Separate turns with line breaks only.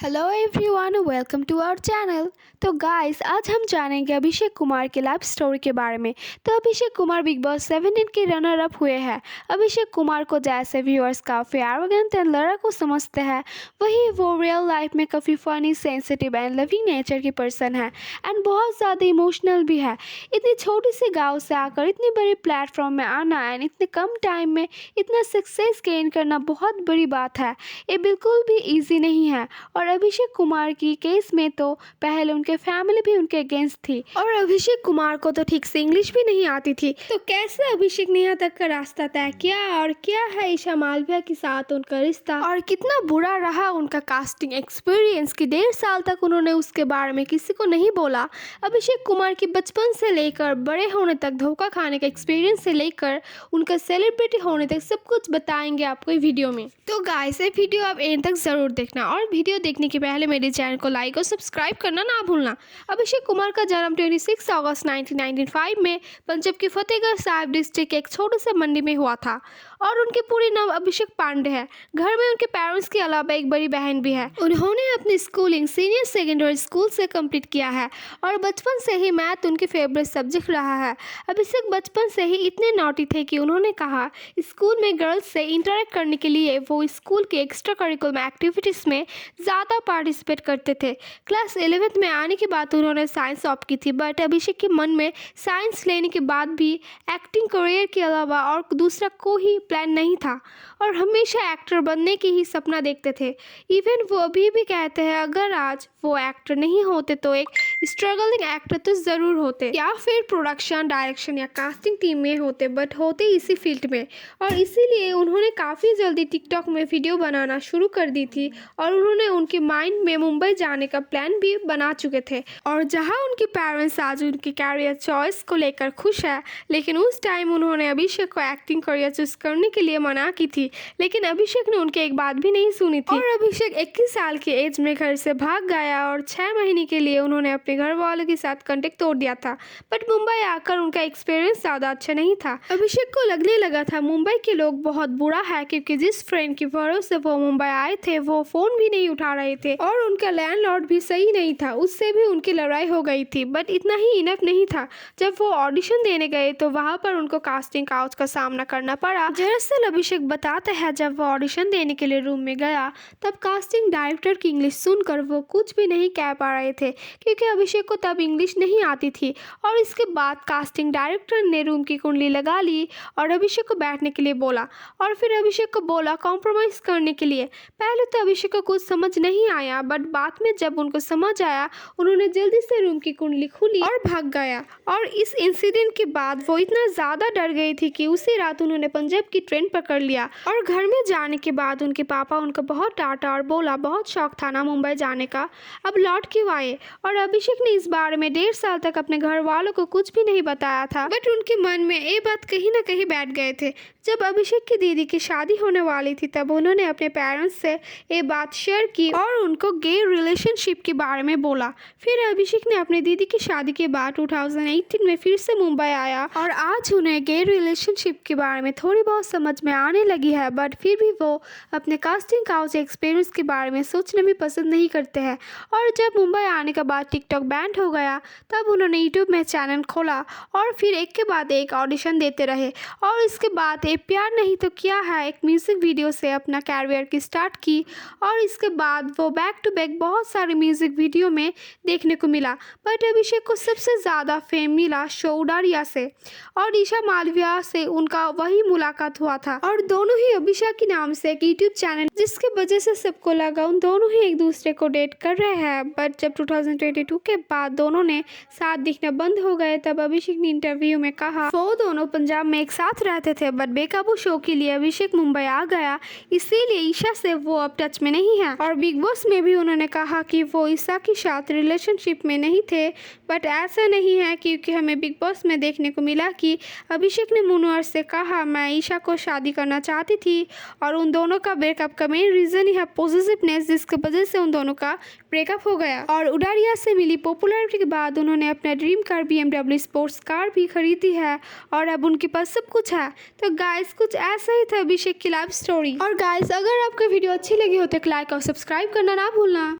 Hello everyone, welcome to our channel. तो guys, आज हम जानेंगे अभिषेक कुमार के लाइफ स्टोरी के बारे में। तो अभिषेक कुमार बिग बॉस 17 के रनर अप हुए हैं। अभिषेक कुमार को जैसे व्यूअर्स काफ़ी एरोगेंट एंड लड़का समझते हैं, वही वो रियल लाइफ में काफ़ी funny, sensitive and loving nature की पर्सन है एंड बहुत ज़्यादा इमोशनल भी है। इतनी छोटी सी गाँव से आकर इतनी बड़ी प्लेटफॉर्म में आना एंड इतने कम टाइम में इतना सक्सेस गेन करना बहुत बड़ी बात है। ये बिल्कुल भी ईजी नहीं है। और अभिषेक कुमार की केस में तो पहले उनके फैमिली भी उनके अगेंस्ट थी और अभिषेक कुमार को तो ठीक से इंग्लिश भी नहीं आती थी। तो कैसे अभिषेक ने यहाँ तक का रास्ता तय किया और क्या है ईशा मालविया के साथ उनका रिश्ता और कितना बुरा रहा उनका कास्टिंग एक्सपीरियंस कि 1.5 साल तक उन्होंने उसके बारे में किसी को नहीं बोला। अभिषेक कुमार की बचपन से लेकर बड़े होने तक धोखा खाने का एक्सपीरियंस से लेकर उनका सेलिब्रिटी होने तक सब कुछ बताएंगे आपको वीडियो में। तो गाइस, ये वीडियो आप एंड तक जरूर देखना और वीडियो देखने के पहले मेरे चैनल को लाइक और सब्सक्राइब करना ना भूलना। अभिषेक कुमार का जन्म 26 अगस्त 1995 में पंजाब के फतेहगढ़ साहिब डिस्ट्रिक्ट के एक छोटे से मंडी में हुआ था और उनके पूरे नाम अभिषेक पांडे है। घर में उनके पेरेंट्स के अलावा एक बड़ी बहन भी है। उन्होंने अपनी स्कूलिंग सीनियर सेकेंडरी स्कूल से कंप्लीट किया है और बचपन से ही मैथ उनके फेवरेट सब्जेक्ट रहा है। अभिषेक बचपन से ही इतने नॉटी थे कि उन्होंने कहा स्कूल में गर्ल्स से इंटरेक्ट करने के लिए वो स्कूल के एक्स्ट्रा करिकुलर एक्टिविटीज़ में ज़्यादा पार्टिसिपेट करते थे। क्लास 11th में आने के बाद उन्होंने साइंस ऑप्ट की थी, बट अभिषेक के मन में साइंस लेने के बाद भी एक्टिंग करियर के अलावा और दूसरा कोई प्लान नहीं था और हमेशा एक्टर बनने की ही सपना देखते थे। इवन वो अभी भी कहते हैं अगर आज वो एक्टर नहीं होते तो एक स्ट्रगलिंग एक्टर तो ज़रूर होते या फिर प्रोडक्शन, डायरेक्शन या कास्टिंग टीम में होते, बट होते इसी फील्ड में। और इसीलिए उन्होंने काफ़ी जल्दी टिकटॉक में वीडियो बनाना शुरू कर दी थी और उन्होंने उनके माइंड में मुंबई जाने का प्लान भी बना चुके थे। और जहां उनके पेरेंट्स आज उनकी कैरियर चॉइस को लेकर खुश है, लेकिन उस टाइम उन्होंने अभिषेक को एक्टिंग करियर चूज करने के लिए मना की थी, लेकिन अभिषेक ने उनकी एक बात भी नहीं सुनी थी और अभिषेक 21 साल की एज में घर से भाग गया और 6 महीने के लिए उन्होंने अपने घर वालों के साथ कॉन्टेक्ट तोड़ दिया था। बट मुंबई आकर उनका एक्सपीरियंस ज़्यादा अच्छा नहीं था। अभिषेक को लगने लगा था मुंबई के लोग बहुत बुरा है, क्योंकि जिस फ्रेंड की भरोसे वो मुंबई आए थे वो फ़ोन भी नहीं उठा रहे थे और उनका लैंडलॉर्ड भी सही नहीं था, उससे भी उनकी लड़ाई हो गई थी। बट इतना ही इनफ नहीं था। जब वो ऑडिशन देने गए तो वहाँ पर उनको कास्टिंग काउच का सामना करना पड़ा। दरअसल अभिषेक बताते हैं जब वो ऑडिशन देने के लिए रूम में गया तब कास्टिंग डायरेक्टर की इंग्लिश सुनकर वो कुछ भी नहीं कह पा रहे थे, क्योंकि अभिषेक को तब इंग्लिश नहीं आती थी। और इसके बाद कास्टिंग डायरेक्टर ने रूम की कुंडली लगा ली और अभिषेक को बैठने के लिए बोला और फिर अभिषेक को बोला कॉम्प्रोमाइज करने के लिए। पहले तो अभिषेक को कुछ समझ नहीं आया, बट बाद में जब उनको समझ आया उन्होंने जल्दी से रूम की कुंडली खोली और भाग गया। और इस इंसिडेंट के बाद वो इतना ज़्यादा डर गई थी कि उसी रात उन्होंने पंजाब की ट्रेन पकड़ लिया और घर में जाने के बाद उनके पापा उनको बहुत डांटा और बोला बहुत शौक था ना मुंबई जाने का, अब लौट क्यों आए। और अभिषेक ने इस बारे में 1.5 साल तक अपने घर वालों को कुछ भी नहीं बताया था, बट उनके मन में ये बात कहीं ना कहीं बैठ गए थे। जब अभिषेक की दीदी की शादी होने वाली थी तब उन्होंने अपने पेरेंट्स से ये बात शेयर की और उनको गे रिलेशनशिप के बारे में बोला। फिर अभिषेक ने अपनी दीदी की शादी के बाद 2018 में फिर से मुंबई आया और आज उन्हें गे रिलेशनशिप के बारे में थोड़ी बहुत समझ में आने लगी है, बट फिर भी वो अपने कास्टिंग काउच एक्सपीरियंस के बारे में सोचना भी पसंद नहीं करते हैं। और जब मुंबई आने के बाद टिकटॉक बैंड हो गया तब उन्होंने यूट्यूब में चैनल खोला और फिर एक के बाद एक ऑडिशन देते रहे और इसके बाद ये प्यार नहीं तो क्या है एक म्यूज़िक वीडियो से अपना कैरियर की स्टार्ट की। और इसके बाद वो बैक टू बैक बहुत सारे म्यूज़िक वीडियो में देखने को मिला, बट अभिषेक को सबसे ज़्यादा फेम मिला शो उडारिया से और ईशा मालविया से उनका वही मुलाकात हुआ था और दोनों ही अभिषेक के नाम से एक यूट्यूब चैनल, जिसके वजह से सबको लगा उन दोनों ही एक दूसरे को डेट कर रहे हैं। बट जब 2022 के बाद दोनों ने साथ दिखना बंद हो गए तब अभिषेक ने इंटरव्यू में कहा वो दोनों पंजाब में एक साथ रहते थे, बट बेकाबू शो के लिए अभिषेक मुंबई आ गया, इसीलिए ईशा से वो अब टच में नहीं है। और बिग बॉस में भी उन्होंने कहा कि वो ईशा के साथ रिलेशनशिप में नहीं थे, बट ऐसा नहीं है, क्योंकि हमें बिग बॉस में देखने को मिला कि अभिषेक ने मुनवर से कहा मैं ईशा को शादी करना चाहती थी और उन दोनों का ब्रेकअप का मेन रीज़न ही है पॉजिटिवनेस, जिसकी वजह से उन दोनों का ब्रेकअप हो गया। और उडारिया से मिली पॉपुलैरिटी के बाद उन्होंने अपना dream car BMW sports car भी खरीदी है और अब उनके पास सब कुछ है। तो गाइस, कुछ ऐसा ही था अभिषेक की लाइफ स्टोरी। और गाइस, अगर आपको वीडियो अच्छी लगी हो तो लाइक और सब्सक्राइब करना ना भूलना।